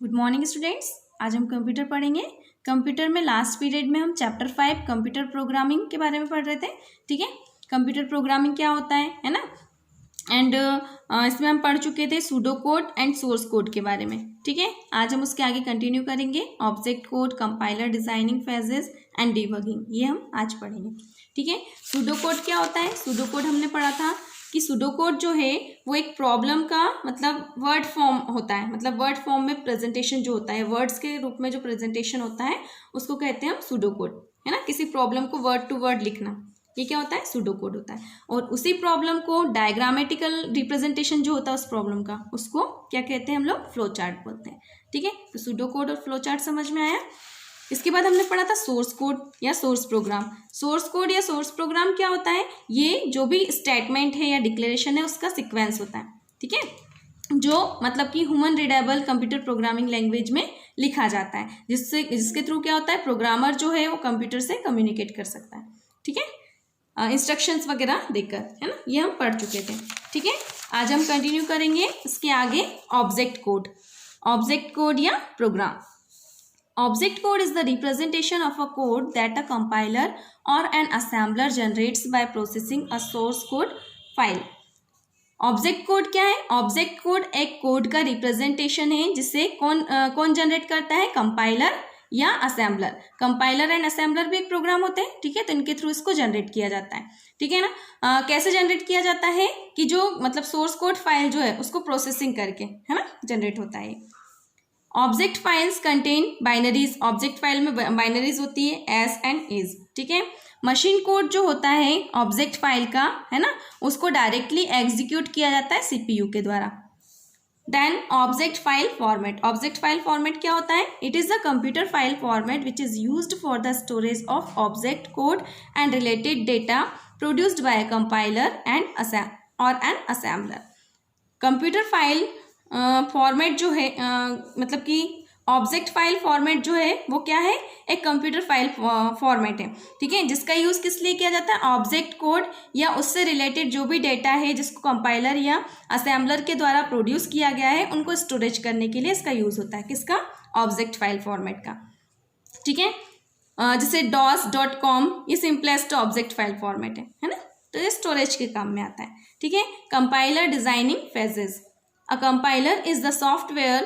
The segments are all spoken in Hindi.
Good morning students. आज हम कंप्यूटर पढ़ेंगे। कंप्यूटर में लास्ट पीरियड में हम चैप्टर 5 कंप्यूटर प्रोग्रामिंग के बारे में पढ़ रहे थे। ठीक है, कंप्यूटर प्रोग्रामिंग क्या होता है ना। एंड इसमें हम पढ़ चुके थे pseudo code and source code के बारे में। ठीक है, आज हम उसके आगे कंटिन्यू करेंगे। Object code, compiler, designing phases and debugging, ये हम आज पढ़ेंगे। ठीक है, सूडो कोड क्या होता है? सूडो कोड हमने पढ़ा था कि सूडो कोड जो है वो एक प्रॉब्लम का मतलब वर्ड फॉर्म होता है, मतलब वर्ड फॉर्म में प्रेजेंटेशन जो होता है, वर्ड्स के रूप में जो प्रेजेंटेशन होता है उसको कहते हैं हम सूडो कोड, है ना। किसी प्रॉब्लम को वर्ड टू वर्ड लिखना, ये क्या होता है? सूडो कोड होता है। और उसी प्रॉब्लम को डायग्रामेटिकल रिप्रेजेंटेशन जो होता है उस प्रॉब्लम का, उसको क्या कहते हैं हम लोग? फ्लो चार्ट बोलते हैं। ठीक है, तो सूडो कोड और फ्लो चार्ट समझ में आया। इसके बाद हमने पढ़ा था सोर्स कोड या सोर्स प्रोग्राम। सोर्स कोड या सोर्स प्रोग्राम क्या होता है? ये जो भी स्टेटमेंट है या डिक्लेरेशन है उसका सीक्वेंस होता है। ठीक है, जो मतलब कि human readable computer programming language में लिखा जाता है, जिसके थ्रू क्या होता है, प्रोग्रामर जो है वो कंप्यूटर से कम्युनिकेट कर सकता है। ठीक है, इंस्ट्रक्शंस वगैरह देकर, है ना। ये हम पढ़ चुके थे। ठीक है, आज हम कंटिन्यू करेंगे इसके आगे ऑब्जेक्ट कोड। ऑब्जेक्ट कोड या programme. Object code is the representation of a code that a compiler or an assembler generates by processing a source code file. Object code क्या है? ऑब्जेक्ट कोड एक कोड का रिप्रेजेंटेशन है जिसे कौन जनरेट करता है? कंपाइलर या असेंबलर। कंपाइलर एंड असेंबलर भी एक प्रोग्राम होते हैं। ठीक है, तो इनके थ्रू इसको जनरेट किया जाता है। ठीक है ना। कैसे जनरेट किया जाता है कि जो मतलब सोर्स कोड फाइल जो है उसको प्रोसेसिंग करके, है ना, जनरेट होता है। Object files contain binaries. Object file में बाइनरीज होती है, एस एंड इज। ठीक है, मशीन कोड जो होता है ऑब्जेक्ट फाइल का, है ना, उसको डायरेक्टली एग्जीक्यूट किया जाता है सीपीयू के द्वारा। Then object file format. Object file format क्या होता है? It is the computer file format which is used for the storage of object code and related data produced by a compiler and और an assembler. Computer file format जो है मतलब कि ऑब्जेक्ट फाइल फॉर्मेट जो है वो क्या है? एक कंप्यूटर फाइल फॉर्मेट है। ठीक है, जिसका यूज़ किस लिए किया जाता है? ऑब्जेक्ट कोड या उससे रिलेटेड जो भी डेटा है जिसको कंपाइलर या असेंबलर के द्वारा प्रोड्यूस किया गया है उनको स्टोरेज करने के लिए इसका यूज़ होता है। किसका? ऑब्जेक्ट फाइल फॉर्मेट का। ठीक है, जैसे DOS.com ये सिंपलेस्ट ऑब्जेक्ट फाइल फॉर्मेट है ना, तो ये स्टोरेज के काम में आता है। ठीक है, compiler designing phases. A compiler is the software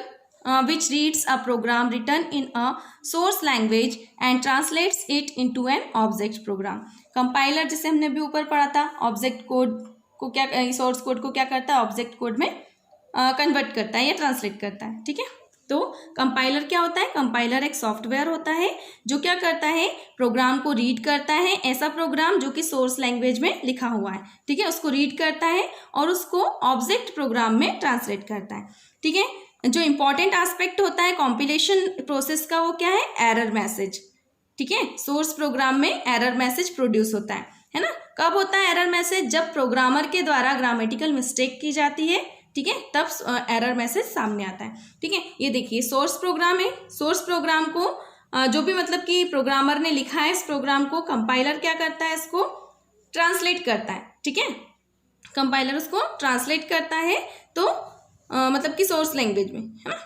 which reads a program written in a source language and translates it into an object program. Compiler जैसे हमने भी ऊपर पढ़ा था, ऑब्जेक्ट कोड को क्या, सोर्स कोड को क्या करता है? ऑब्जेक्ट कोड में कन्वर्ट करता है या ट्रांसलेट करता है। ठीक है, तो कंपाइलर क्या होता है? कंपाइलर एक सॉफ्टवेयर होता है जो क्या करता है? प्रोग्राम को रीड करता है, ऐसा प्रोग्राम जो कि सोर्स लैंग्वेज में लिखा हुआ है। ठीक है, उसको रीड करता है और उसको ऑब्जेक्ट प्रोग्राम में ट्रांसलेट करता है। ठीक है, जो इंपॉर्टेंट एस्पेक्ट होता है कॉम्पिलेशन प्रोसेस का वो क्या है? Error message. ठीक है, सोर्स प्रोग्राम में एरर मैसेज प्रोड्यूस होता है ना। कब होता है एरर मैसेज? जब प्रोग्रामर के द्वारा ग्रामेटिकल मिस्टेक की जाती है। ठीक है, तब एरर मैसेज सामने आता है। ठीक है, ये देखिए सोर्स प्रोग्राम है। सोर्स प्रोग्राम को जो भी मतलब कि प्रोग्रामर ने लिखा है इस प्रोग्राम को, कंपाइलर क्या करता है? इसको ट्रांसलेट करता है। ठीक है, कंपाइलर उसको ट्रांसलेट करता है तो मतलब कि सोर्स लैंग्वेज में, है ना,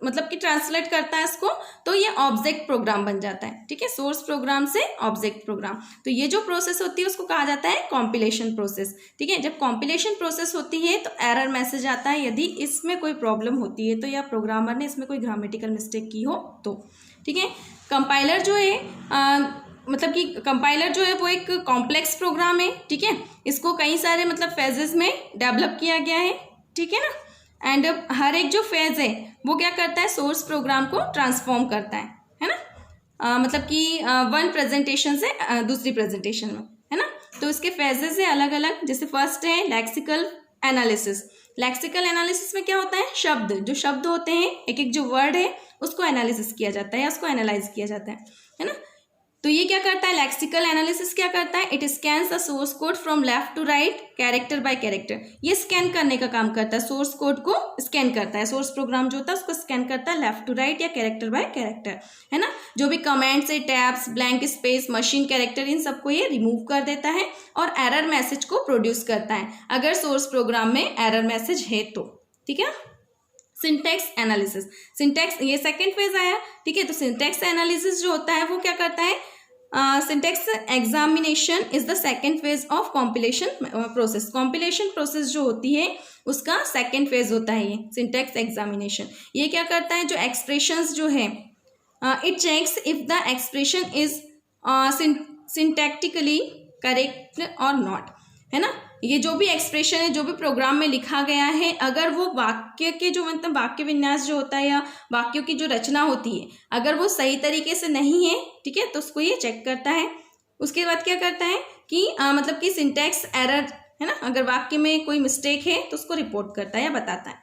मतलब कि ट्रांसलेट करता है इसको, तो ये ऑब्जेक्ट प्रोग्राम बन जाता है। ठीक है, सोर्स प्रोग्राम से ऑब्जेक्ट प्रोग्राम, तो ये जो प्रोसेस होती है उसको कहा जाता है कॉम्पिलेशन प्रोसेस। ठीक है, जब कॉम्पिलेशन प्रोसेस होती है तो एरर मैसेज आता है यदि इसमें कोई प्रॉब्लम होती है तो, या प्रोग्रामर ने इसमें कोई ग्रामेटिकल मिस्टेक की हो तो। ठीक है, कंपाइलर जो है मतलब कि कंपाइलर जो है वो एक कॉम्प्लेक्स प्रोग्राम है। ठीक है, इसको कई सारे मतलब फेजेस में डेवलप किया गया है। ठीक है ना, एंड हर एक जो फेज है वो क्या करता है? सोर्स प्रोग्राम को ट्रांसफॉर्म करता है ना। मतलब कि वन प्रेजेंटेशन से दूसरी प्रेजेंटेशन में, है ना। तो इसके फेजेस है अलग अलग। जैसे फर्स्ट है लेक्सिकल एनालिसिस। लेक्सिकल एनालिसिस में क्या होता है? शब्द, जो शब्द होते हैं, एक एक जो वर्ड है उसको एनालिसिस किया जाता है या उसको एनालाइज किया जाता है ना। तो ये क्या करता है? लेक्सिकल एनालिसिस क्या करता है? It scans the source code from left to right, character by character. ये स्कैन करने का काम करता है, सोर्स कोड को स्कैन करता है। सोर्स प्रोग्राम जो होता है उसको स्कैन करता है लेफ्ट टू राइट या कैरेक्टर बाय कैरेक्टर, है ना। जो भी कमेंट्स है, tabs, blank space, machine character, इन सबको ये रिमूव कर देता है और एरर मैसेज को प्रोड्यूस करता है अगर सोर्स प्रोग्राम में एरर मैसेज है तो। ठीक है, सिंटैक्स एनालिसिस, सिंटैक्स ये सेकंड फेज आया, ठीक है। तो सिंटैक्स एनालिसिस जो होता है वो क्या करता है, syntax examination is the second phase of compilation process. Compilation process जो होती है उसका सेकंड फेज होता है ये सिंटैक्स एग्जामिनेशन। ये क्या करता है, जो एक्सप्रेशंस जो है it checks if the expression is syntactically correct और नॉट, है ना। ये जो भी एक्सप्रेशन है, जो भी प्रोग्राम में लिखा गया है, अगर वो वाक्य के जो मतलब वाक्य विन्यास जो होता है या वाक्यों की जो रचना होती है, अगर वो सही तरीके से नहीं है, ठीक है, तो उसको ये चेक करता है। उसके बाद क्या करता है कि मतलब कि सिंटैक्स एरर, है ना, अगर वाक्य में कोई मिस्टेक है तो उसको रिपोर्ट करता है या बताता है।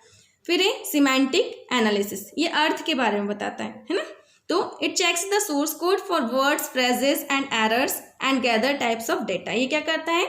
फिर है सिमेंटिक एनालिसिस, ये अर्थ के बारे में बताता है ना। तो it checks the source code for words, phrases and errors and gather types of data. ये क्या करता है,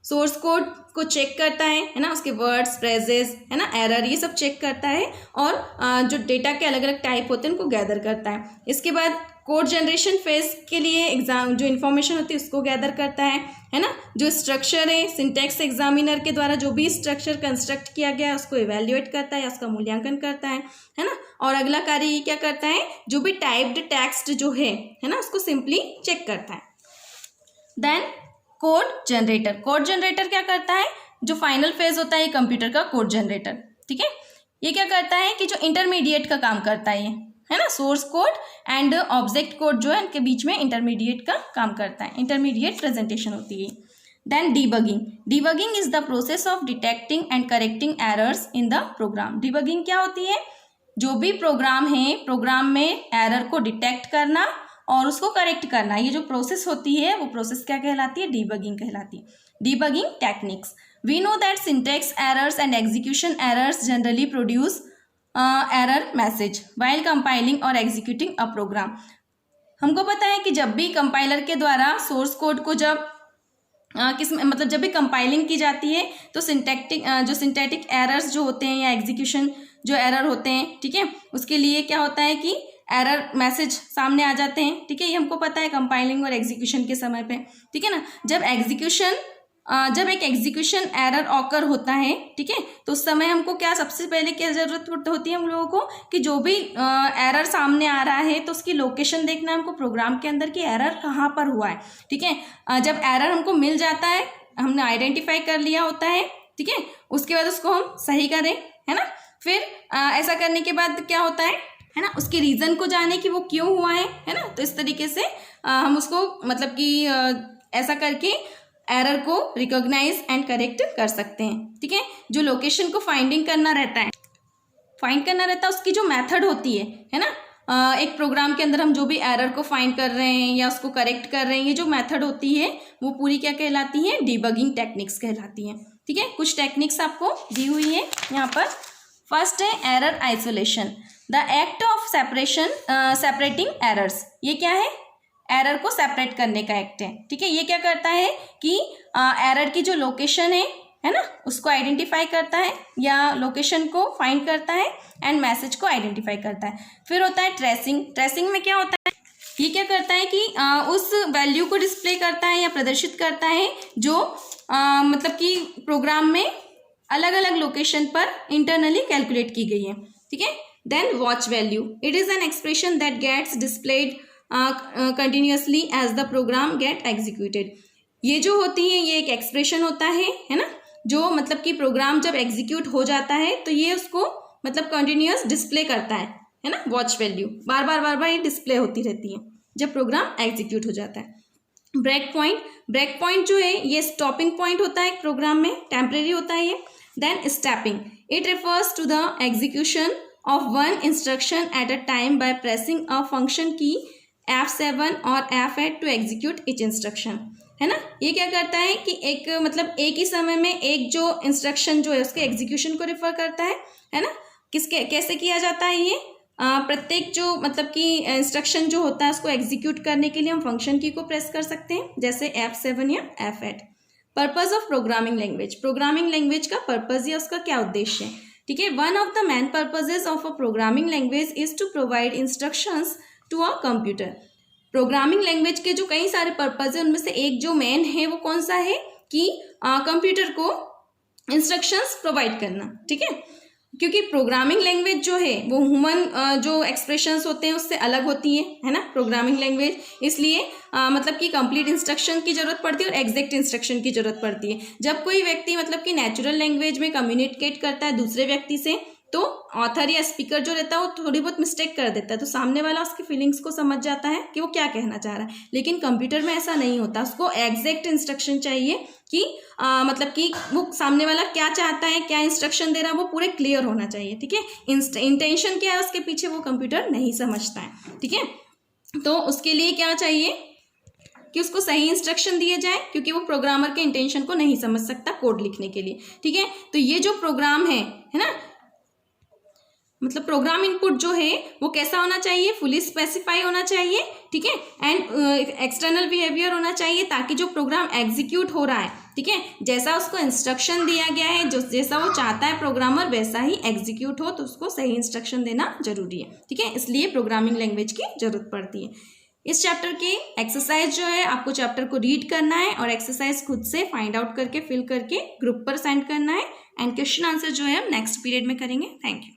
सोर्स कोड को चेक करता है ना, उसके वर्ड्स, फ्रेजेस, है ना, एरर, ये सब चेक करता है और जो डेटा के अलग अलग टाइप होते हैं उनको गैदर करता है। इसके बाद कोड जनरेशन फेज के लिए एग्जाम जो इन्फॉर्मेशन होती है उसको गैदर करता है ना। जो स्ट्रक्चर है, सिंटैक्स एग्जामिनर के द्वारा जो भी स्ट्रक्चर कंस्ट्रक्ट किया गया है उसको इवेल्युएट करता है, उसका मूल्यांकन करता है ना। और अगला कार्य ये क्या करता है, जो भी टाइप्ड टेक्स्ट जो है ना, उसको सिंपली चेक करता है। Then code generator, code generator क्या करता है, जो फाइनल फेज होता है कंप्यूटर का कोड जनरेटर, ठीक है। ये क्या करता है कि जो इंटरमीडिएट का काम करता है, ये है ना, source code and object code जो है इनके बीच में इंटरमीडिएट का काम करता है, इंटरमीडिएट प्रेजेंटेशन होती है। Then debugging, debugging is the process of detecting and correcting errors in the program. Debugging क्या होती है, जो भी प्रोग्राम है, प्रोग्राम में एरर को डिटेक्ट करना और उसको करेक्ट करना, ये जो प्रोसेस होती है वो प्रोसेस क्या कहलाती है, डीबगिंग कहलाती है। Debugging techniques, we know that syntax errors and execution errors generally produce error message while compiling और एग्जीक्यूटिंग अ प्रोग्राम। हमको पता है कि जब भी कंपाइलर के द्वारा सोर्स कोड को जब मतलब जब भी कंपाइलिंग की जाती है तो सिंटैटिक एरर्स जो होते हैं या एग्जीक्यूशन जो एरर होते हैं, ठीक है, उसके लिए क्या होता है कि एरर मैसेज सामने आ जाते हैं, ठीक है। ये हमको पता है कंपाइलिंग और एग्जीक्यूशन के समय पे, ठीक है ना। जब एक एग्जीक्यूशन एरर ऑकर होता है, ठीक है, तो उस समय हमको क्या सबसे पहले क्या जरूरत होती है हम लोगों को कि जो भी एरर सामने आ रहा है तो उसकी लोकेशन देखना है हमको प्रोग्राम के अंदर कि एरर कहाँ पर हुआ है, ठीक है। जब एरर हमको मिल जाता है, हमने आइडेंटिफाई कर लिया होता है, ठीक है, उसके बाद उसको हम सही करें, है ना। फिर ऐसा करने के बाद क्या होता है ना, उसके रीज़न को जाने कि वो क्यों हुआ है ना। तो इस तरीके से हम उसको मतलब कि ऐसा करके एरर को रिकॉग्नाइज एंड करेक्ट कर सकते हैं, ठीक है। जो लोकेशन को फाइंड करना रहता है उसकी जो मेथड होती है ना, एक प्रोग्राम के अंदर हम जो भी एरर को फाइंड कर रहे हैं या उसको करेक्ट कर रहे हैं, ये जो मेथड होती है वो पूरी क्या कहलाती है, डीबगिंग टेक्निक्स कहलाती हैं, ठीक है। कुछ टेक्निक्स आपको दी हुई है यहाँ पर। फर्स्ट है error isolation, the act of separating errors. ये क्या है, एरर को सेपरेट करने का एक्ट है, ठीक है। ये क्या करता है कि एरर की जो लोकेशन है ना, उसको आइडेंटिफाई करता है या लोकेशन को फाइंड करता है एंड मैसेज को आइडेंटिफाई करता है। फिर होता है ट्रेसिंग, ट्रेसिंग में क्या होता है, ये क्या करता है कि उस वैल्यू को डिस्प्ले करता है या प्रदर्शित करता है जो मतलब कि प्रोग्राम में अलग अलग लोकेशन पर इंटरनली कैलकुलेट की गई है, ठीक है। Then watch value, it is an expression that gets displayed continuously as the program get executed. ये जो होती है ये एक एक्सप्रेशन होता है ना, जो मतलब कि प्रोग्राम जब एग्जीक्यूट हो जाता है तो ये उसको मतलब कंटिन्यूस डिस्प्ले करता है ना। वॉच वैल्यू बार बार ये डिस्प्ले होती रहती है जब प्रोग्राम एग्जीक्यूट हो जाता है। ब्रेक पॉइंट, ब्रेक पॉइंट जो है ये स्टॉपिंग पॉइंट होता है प्रोग्राम में, टेम्परेरी होता है ये। Then stepping, it refers to the execution of one instruction at a time by pressing a function key F7 और F8 to execute etch instruction, है ना। ये क्या करता है कि एक मतलब एक ही समय में एक जो इंस्ट्रक्शन जो है उसके एग्जीक्यूशन को रेफर करता है ना। किसके कैसे किया जाता है ये, प्रत्येक जो मतलब कि इंस्ट्रक्शन जो होता है उसको एग्जीक्यूट करने के लिए हम फंक्शन की को प्रेस कर सकते हैं, जैसे F7 या F8। Purpose of programming language, programming language का पर्पज या उसका क्या उद्देश्य है, ठीक है। One of the main purposes of a programming language is to provide instructions to a computer. Programming language के जो कई सारे पर्पज है उनमें से एक जो मेन है वो कौन सा है कि कंप्यूटर को इंस्ट्रक्शंस प्रोवाइड करना, ठीक है। क्योंकि प्रोग्रामिंग लैंग्वेज जो है वो ह्यूमन जो एक्सप्रेशंस होते हैं उससे अलग होती है ना प्रोग्रामिंग लैंग्वेज, इसलिए मतलब कि कंप्लीट इंस्ट्रक्शन की जरूरत पड़ती है और एग्जैक्ट इंस्ट्रक्शन की जरूरत पड़ती है। जब कोई व्यक्ति मतलब कि नेचुरल लैंग्वेज में कम्युनिकेट करता है दूसरे व्यक्ति से, तो ऑथर या स्पीकर जो रहता है वो थोड़ी बहुत मिस्टेक कर देता है, तो सामने वाला उसकी फीलिंग्स को समझ जाता है कि वो क्या कहना चाह रहा है। लेकिन कंप्यूटर में ऐसा नहीं होता, उसको एग्जैक्ट इंस्ट्रक्शन चाहिए कि मतलब कि वो सामने वाला क्या चाहता है, क्या इंस्ट्रक्शन दे रहा है, वो पूरे क्लियर होना चाहिए। ठीक है, इंटेंशन क्या है उसके पीछे वो कंप्यूटर नहीं समझता है। ठीक है, तो उसके लिए क्या चाहिए कि उसको सही इंस्ट्रक्शन दिए जाए, क्योंकि वो प्रोग्रामर के इंटेंशन को नहीं समझ सकता कोड लिखने के लिए। ठीक है, तो ये जो प्रोग्राम है ना, मतलब प्रोग्राम इनपुट जो है वो कैसा होना चाहिए, फुली स्पेसिफाई होना चाहिए। ठीक है, एंड एक्सटर्नल बिहेवियर होना चाहिए, ताकि जो प्रोग्राम एग्जीक्यूट हो रहा है, ठीक है, जैसा उसको इंस्ट्रक्शन दिया गया है, जो जैसा वो चाहता है प्रोग्रामर वैसा ही एग्जीक्यूट हो, तो उसको सही इंस्ट्रक्शन देना जरूरी है। ठीक है, इसलिए प्रोग्रामिंग लैंग्वेज की जरूरत पड़ती है। इस चैप्टर के एक्सरसाइज जो है आपको चैप्टर को रीड करना है और एक्सरसाइज खुद से फाइंड आउट करके फिल करके ग्रुप पर सेंड करना है, एंड क्वेश्चन आंसर जो है हम नेक्स्ट पीरियड में करेंगे। Thank you.